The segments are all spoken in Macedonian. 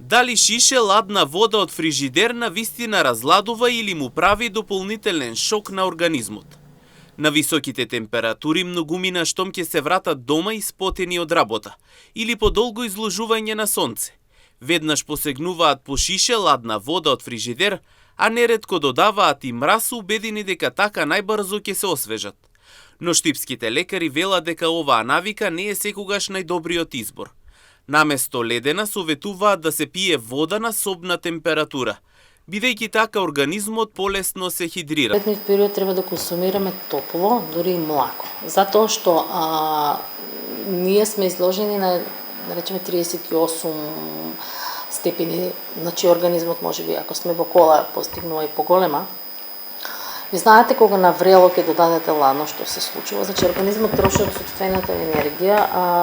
Дали шише ладна вода од фрижидер на вистина разладува или му прави дополнителен шок на организмот? На високите температури многумина штом ќе се вратат дома испотени од работа или по долго изложување на сонце. Веднаш посегнуваат по шише ладна вода од фрижидер, а неретко додаваат и мраз, убедени дека така најбрзо ќе се освежат. Но штипските лекари велат дека оваа навика не е секогаш најдобриот избор. Наместо ледена советуваат да се пие вода на собна температура, бидејќи така организмот полесно се хидрира. Летниот период треба да консумираме топло, дури и млеко, затоа што ние сме изложени на, да речеме, 38 степени, значи организмот можеби, ако сме во кола, постигнува и поголема. И знаете кога на врело ќе додадете ладно, што се случува, значи организмот троши од сопствената енергија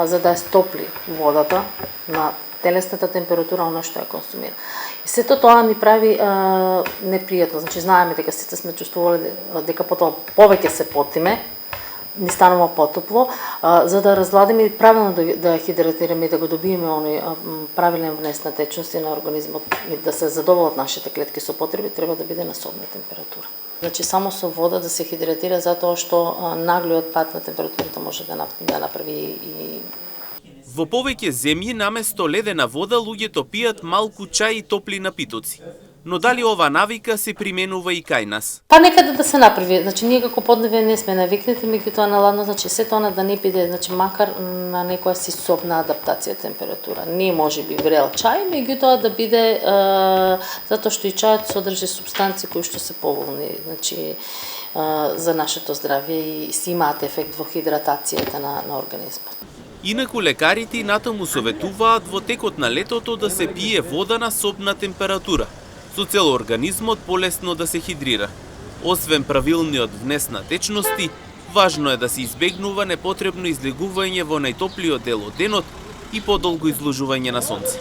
за да ја стопли водата на телесната температура, она што ја консумира. И сето тоа ни прави непријатно, значи знаеме дека сите сме чувствувале дека потоа повеќе се потиме, ни станува потопло, за да разладиме и правилно да хидратираме и да го добиеме оној правилен внес на течности на организмот и да се задоволат нашите клетки со потреби, треба да биде на собна температура. Значи само со вода да се хидратира затоа што наглиот пат на температурата може да направи и Во повеќе земји наместо ледена вода луѓето пијат малку чај и топли напитоци. Но дали ова навика се применува и кај нас? Па некаде да се направи. Значи ние како подневе не сме навикнати, меѓутоа на ладно, значи сето она да не биде, значи макар на некоја си собна адаптација температура. Не можеби врел чај, меѓутоа да биде затоа што и чајот содржи супстанции кои што се поволни, значи за нашето здравје и си имаат ефект во хидратацијата на организмот. Инаку лекарите и натаму советуваат во текот на летото да се пие вода на собна температура, со цел организмот полесно да се хидрира. Освен правилниот внес на течности, важно е да се избегнува непотребно излегување во најтоплиот дел од денот и подолго изложување на сонце.